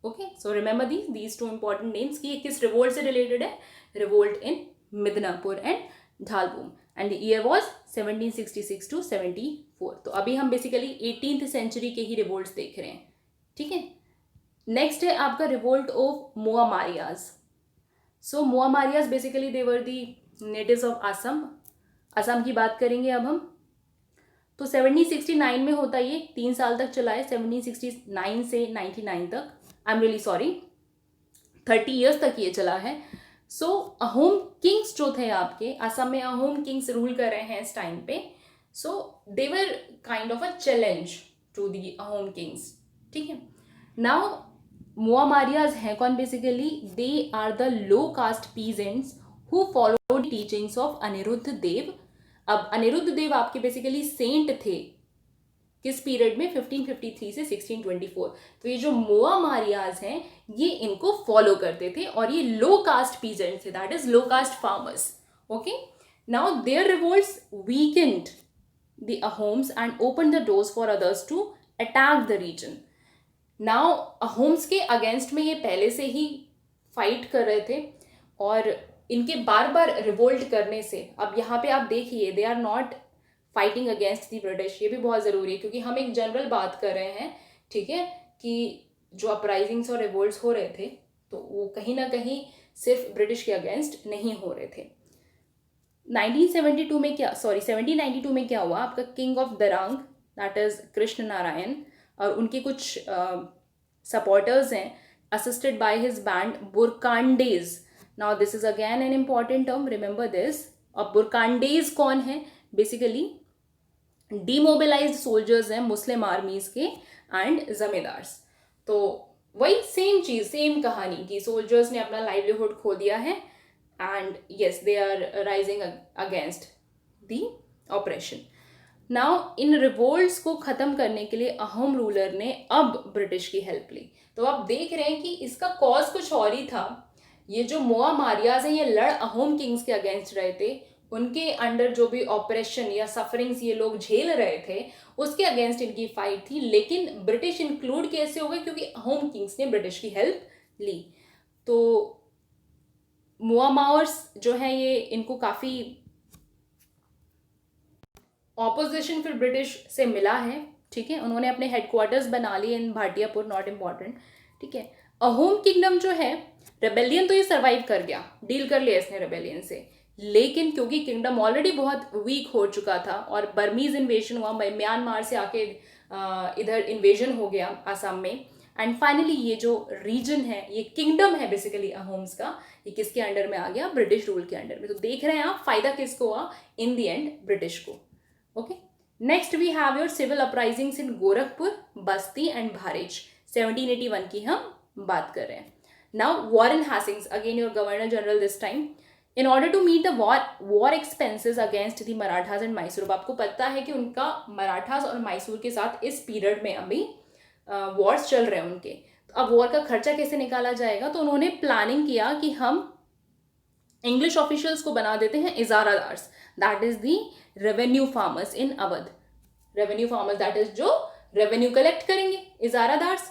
okay. So remember these two important names कि ये किस रिवोल्ट से रिलेटेड है, revolt in Midnapore and Dhalbhum, and the year was 1766 to 74। तो अभी हम बेसिकली 18th सेंचुरी के ही रिवोल्ट्स देख रहे हैं, ठीक है। नेक्स्ट है आपका revolt of Moamarias. So Moamarias basically they were the natives of Assam, Assam की बात करेंगे अब हम। तो 1769 में होता, ये 3 साल तक चला है, 1769 से 99 तक, I am really sorry, 30 years तक ये चला है। सो अहोम किंग्स जो थे आपके असम में, अहोम किंग्स रूल कर रहे हैं इस टाइम पे। So they were kind of a challenge to the Ahom kings, ठीक है। नाउ मोआमारियाज हैं कौन, basically they are the low caste peasants who follow teachings of Aniruddha Dev. अब अनिरुद्ध देव आपके बेसिकली सेंट थे किस पीरियड में, 1553 से 1624। तो ये जो मोआमारियाज हैं ये इनको फॉलो करते थे और ये लो कास्ट पीजेंट थे, that is low caste farmers, okay. Now their revolts weakened the Ahoms and open the doors for others to attack the region. Now Ahoms के अगेंस्ट में ये पहले से ही फाइट कर रहे थे और इनके बार बार रिवोल्ट करने से, अब यहाँ पे आप देखिए they are not fighting against the British, ये भी बहुत ज़रूरी है क्योंकि हम एक जनरल बात कर रहे हैं, ठीक है, कि जो अपराइजिंग्स और रिवोल्ट्स हो रहे थे तो वो कहीं ना कहीं सिर्फ ब्रिटिश के अगेंस्ट नहीं हो रहे थे। 1792 में क्या हुआ, आपका king of Darrang that is Krishna Narayan और उनके कुछ सपोर्टर्स हैं, assisted by his band burkandazes. Now this is again an important term, remember this. अब बुरकांडेज कौन है, बेसिकली डीमोबिलाइज्ड सोल्जर्स हैं मुस्लिम आर्मीज के एंड जमींदार्स। तो वही सेम चीज, सेम कहानी कि सोल्जर्स ने अपना लाइवलीहुड खो दिया है and yes they are rising against the operation. Now इन रिवोल्ट्स को ख़त्म करने के लिए अहोम रूलर ने अब ब्रिटिश की हेल्प ली। तो आप देख रहे हैं कि इसका कॉज कुछ और ही था। ये जो मोआमारियाज हैं ये लड़ अहोम किंग्स के अगेंस्ट रहे थे, उनके अंडर जो भी ऑपरेशन या सफरिंग्स ये लोग झेल रहे थे उसके अगेंस्ट इनकी फाइट थी, लेकिन ब्रिटिश इंक्लूड कैसे हो गए, क्योंकि अहोम किंग्स ने ब्रिटिश की हेल्प ली। तो मुआमावर्स जो है ये इनको काफ़ी ऑपोजिशन फिर ब्रिटिश से मिला है, ठीक है। उन्होंने अपने हेडक्वार्टर्स बना लिए इन भाटियापुर, नॉट इम्पॉर्टेंट, ठीक है। अहोम किंगडम जो है, रेबेलियन तो ये सर्वाइव कर गया, डील कर लिया इसने रेबेलियन से, लेकिन क्योंकि किंगडम ऑलरेडी बहुत वीक हो चुका था और बर्मीज इन्वेजन हुआ, म्यांमार से आके इधर इन्वेजन हो गया आसाम में, एंड फाइनली ये जो रीजन है, ये किंगडम है बेसिकली अहोम्स का, ये किसके अंडर में आ गया? ब्रिटिश रूल के अंडर में। तो देख रहे हैं आप फायदा किसको हुआ इन द एंड? ब्रिटिश को। Okay, next we have your civil uprisings in Gorakhpur, Basti and भारेज। 1781 की हम बात कर रहे हैं। Now Warren Hastings, again your governor general this time, in order to meet the war expenses against the Marathas and Mysore. आपको पता है कि उनका मराठास और मैसूर के साथ इस पीरियड में अभी वॉर्स चल रहे हैं उनके, तो अब वॉर का खर्चा कैसे निकाला जाएगा? तो उन्होंने प्लानिंग किया कि हम इंग्लिश ऑफिशियल्स को बना देते हैं izaradars, that is the revenue farmers in Awadh. Revenue farmers that is जो रेवेन्यू कलेक्ट करेंगे, इजारादार्स।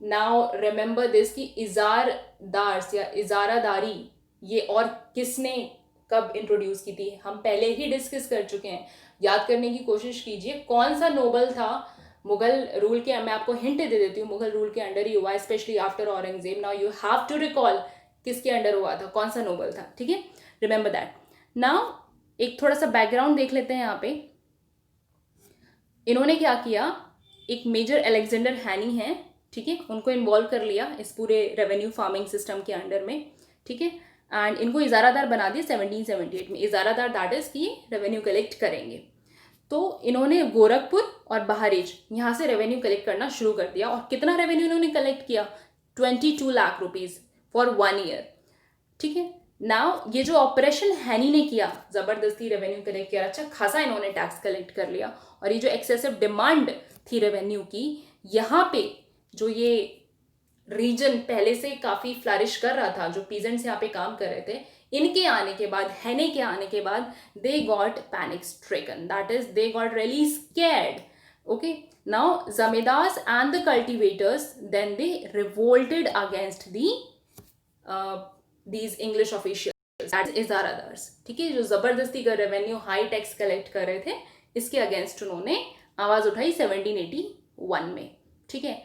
नाउ रिमेंबर दिस कि इजारदार्स या इजारादारी ये और किसने कब इंट्रोड्यूस की थी? हम पहले ही डिस्कस कर चुके हैं, याद करने की कोशिश कीजिए। कौन सा नोबल था मुगल रूल के, मैं आपको हिंट दे देती हूँ, मुगल रूल के अंडर ही हुआ, specially after Aurangzeb. Now you have to recall किसके अंडर हुआ था, कौन सा नोबल था, ठीक है, रिमेंबर दैट। नाउ एक थोड़ा सा बैकग्राउंड देख लेते हैं यहाँ पे। इन्होंने क्या किया, एक मेजर अलेक्जेंडर हैनी है, ठीक है, उनको इन्वॉल्व कर लिया इस पूरे रेवेन्यू फार्मिंग सिस्टम के अंडर में, ठीक है, एंड इनको इजारादार बना दिया 1778 में। इजारादार दैट इज कि रेवेन्यू कलेक्ट करेंगे। तो इन्होंने गोरखपुर और बहारेज यहाँ से रेवेन्यू कलेक्ट करना शुरू कर दिया। और कितना रेवेन्यू इन्होंने कलेक्ट किया? 22 लाख रुपीज फॉर 1 ईयर, ठीक है। नाउ ये जो ऑपरेशन हैनी ने किया, जबरदस्ती रेवेन्यू कलेक्ट किया, अच्छा खासा इन्होंने टैक्स कलेक्ट कर लिया, और ये जो एक्सेसिव डिमांड थी रेवेन्यू की, यहाँ पे जो ये रीजन पहले से काफी फ्लरिश कर रहा था, जो पीजेंट्स यहाँ पे काम कर रहे थे, इनके आने के बाद, हैने के आने के बाद, they got panic stricken, that is they got really scared. Okay, now zamindars and the cultivators then they revolted against these English officials, that is izaradars, ठीक है, जो जबरदस्ती का रेवेन्यू हाई टैक्स कलेक्ट कर रहे थे, इसके अगेंस्ट उन्होंने आवाज उठाई 1781 में, ठीक है।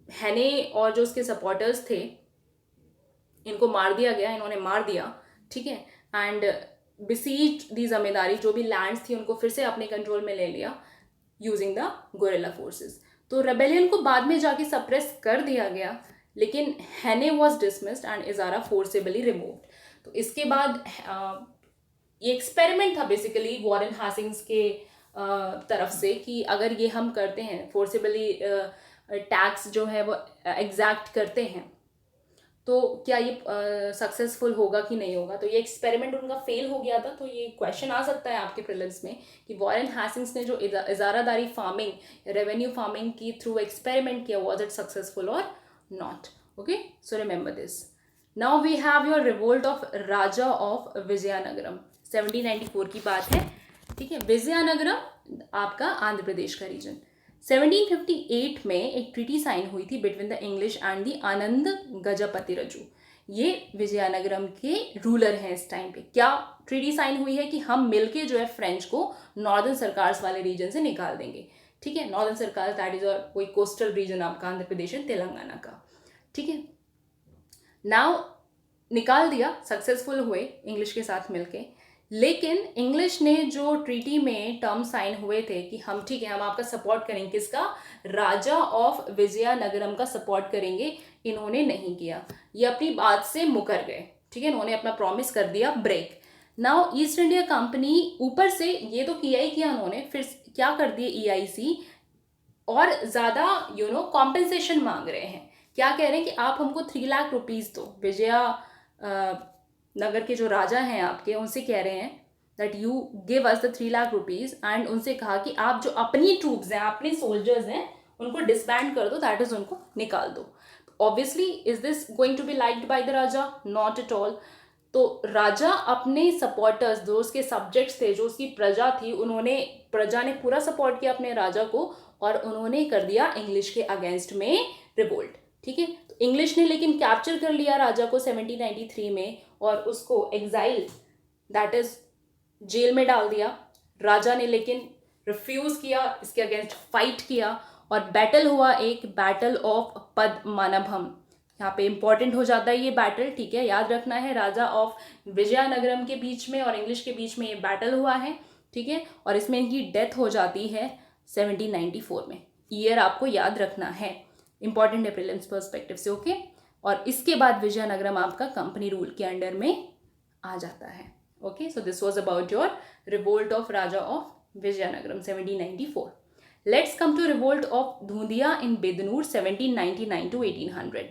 हैने और जो उसके सपोर्टर्स थे, इनको मार दिया गया, इन्होंने मार दिया, ठीक है, एंड बिसीज दी जमींदारी, जो भी लैंड्स थी उनको फिर से अपने कंट्रोल में ले लिया यूजिंग द गोरिल्ला फोर्सेस। तो रेबेलियन को बाद में जाके सप्रेस कर दिया गया, लेकिन Hannay was dismissed and izara forcibly removed. तो इसके बाद ये एक्सपेरिमेंट था बेसिकली वॉरेन हास्टिंग्स के तरफ से कि अगर ये हम करते हैं, फोर्सेबली टैक्स जो है वो एग्जैक्ट करते हैं, तो क्या ये सक्सेसफुल होगा कि नहीं होगा। तो ये एक्सपेरिमेंट उनका फेल हो गया था। तो ये क्वेश्चन आ सकता है आपके प्रीलिम्स में कि वॉरेन हास्टिंग्स ने जो इजारादारी फार्मिंग, रेवेन्यू फार्मिंग की थ्रू एक्सपेरिमेंट किया, वॉज इट सक्सेसफुल और not? Okay, so remember this. Now we have your revolt of Raja of Vizianagaram, 1794 की बात है, ठीक है। विजयनगरम आपका आंध्र प्रदेश का रीजन। 1758 में एक ट्रीटी साइन हुई थी between the English and the Anand Gajapatiraju. ये विजयनगरम के रूलर हैं इस टाइम पे। क्या ट्रीटी साइन हुई है कि हम मिलके जो है फ्रेंच को नॉर्दर्न सरकार्स वाले रीजन से निकाल देंगे, ठीक है। नॉर्दर्न सरकार दैट इज और कोई कोस्टल रीजन आपका आंध्र प्रदेश एंड तेलंगाना का, ठीक है। नाउ निकाल दिया, सक्सेसफुल हुए इंग्लिश के साथ मिलके, लेकिन इंग्लिश ने जो ट्रीटी में टर्म साइन हुए थे कि हम, ठीक है, हम आपका सपोर्ट करेंगे, किसका? राजा ऑफ विजयनगरम का सपोर्ट करेंगे, इन्होंने नहीं किया। ये अपनी बात से मुकर गए, ठीक है, इन्होंने अपना प्रॉमिस कर दिया break. Now East India Company ऊपर से ये तो किया ही किया उन्होंने, फिर क्या कर दिए EIC, और ज़्यादा कॉम्पेंसेशन मांग रहे हैं। क्या कह रहे हैं कि आप हमको 3 लाख रुपीज़ दो। विजया नगर के जो राजा हैं आपके, उनसे कह रहे हैं that you give us the 3 lakh rupees, and उनसे कहा कि आप जो अपनी ट्रूप्स हैं, अपने सोल्जर्स हैं, उनको डिसबैंड कर दो, दैट इज उनको निकाल दो। Obviously is this going to be liked by the Raja? Not at all. तो राजा अपने सपोर्टर्स, जो उसके सब्जेक्ट्स थे, जो उसकी प्रजा थी, प्रजा ने पूरा सपोर्ट किया अपने राजा को, और उन्होंने कर दिया इंग्लिश के अगेंस्ट में रिवोल्ट, ठीक है। तो इंग्लिश ने लेकिन कैप्चर कर लिया राजा को 1793 में और उसको एग्जाइल दैट इज जेल में डाल दिया। राजा ने लेकिन रिफ्यूज किया, इसके अगेंस्ट फाइट किया और बैटल हुआ, एक बैटल ऑफ पद्मनाभम। यहाँ पे इंपॉर्टेंट हो जाता है ये बैटल, ठीक है, याद रखना है। राजा ऑफ विजयनगरम के बीच में और इंग्लिश के बीच में ये बैटल हुआ है, ठीक है, और इसमें इनकी डेथ हो जाती है 1794 में। ईयर आपको याद रखना है, इंपॉर्टेंट है प्रीलिम्स पर्सपेक्टिव से, ओके। और इसके बाद विजयनगरम आपका कंपनी रूल के अंडर में आ जाता है, okay. So this was about your revolt of Raja of Vizianagaram 1794. Let's come to revolt of धूंधिया in Bednur 1799 to 1800.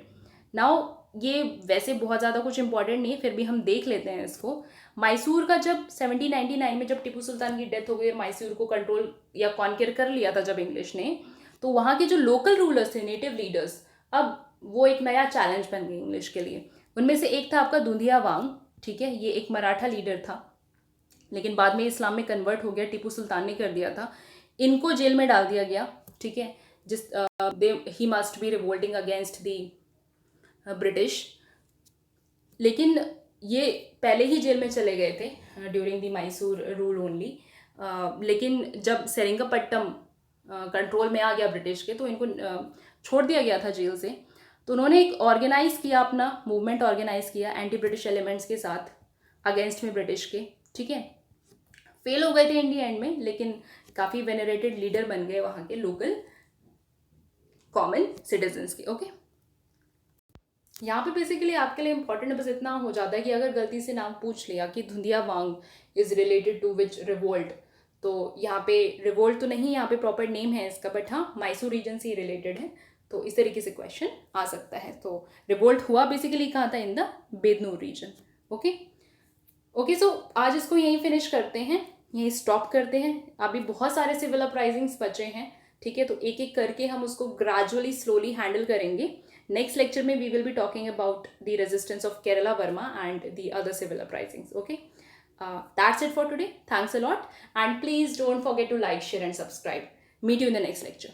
Now ये वैसे बहुत ज़्यादा कुछ इंपॉर्टेंट नहीं है, फिर भी हम देख लेते हैं इसको। मैसूर का जब 1799 में जब टिप्पू सुल्तान की डेथ हो गई और मैसूर को कंट्रोल या कॉन्कर कर लिया था जब इंग्लिश ने, तो वहाँ के जो लोकल रूलर्स थे, नेटिव लीडर्स, अब वो एक नया चैलेंज बन गई इंग्लिश के लिए। उनमें से एक था आपका धूंधिया वांग, ठीक है, ये एक मराठा लीडर था, लेकिन बाद में इस्लाम में कन्वर्ट हो गया, टिप्पू सुल्तान ने कर दिया था। इनको जेल में डाल दिया गया, ठीक है, जिस he must be revolting against the British. लेकिन ये पहले ही जेल में चले गए थे during the Mysore rule only. लेकिन जब सेरिंगपट्टम कंट्रोल में आ गया ब्रिटिश के, तो इनको छोड़ दिया गया था जेल से। तो उन्होंने एक ऑर्गेनाइज किया, अपना मूवमेंट ऑर्गेनाइज किया एंटी ब्रिटिश एलिमेंट्स के साथ अगेंस्ट में ब्रिटिश के, ठीक है। फेल हो गए थे इन दी एंड में, लेकिन काफ़ी वेनरेटेड लीडर बन गए वहाँ के लोकल कॉमन सिटीजन्स के, ओके। यहाँ पे बेसिकली आपके लिए इंपॉर्टेंट बस इतना हो जाता है कि अगर गलती से नाम पूछ लिया कि धुंधिया वांग is related to which revolt, तो यहाँ पे रिवोल्ट तो नहीं, यहाँ पे प्रॉपर नेम है इसका, बट हाँ मैसूर रीजन से ही रिलेटेड है, तो इस तरीके से क्वेश्चन आ सकता है। तो रिवोल्ट हुआ बेसिकली कहाँ था, in the Bednur region, okay. Okay, so आज इसको यहीं फिनिश करते हैं, यहीं स्टॉप करते हैं। अभी बहुत सारे सिविल अपराइजिंग्स बचे हैं, ठीक है, तो एक एक करके हम उसको ग्रेजुअली स्लोली हैंडल करेंगे। नेक्स्ट लेक्चर में we will be talking about the resistance of Kerala Varma and the other civil uprisings, okay. That's it for today. Thanks a lot, and please don't forget to like, share and subscribe. Meet you in the next lecture.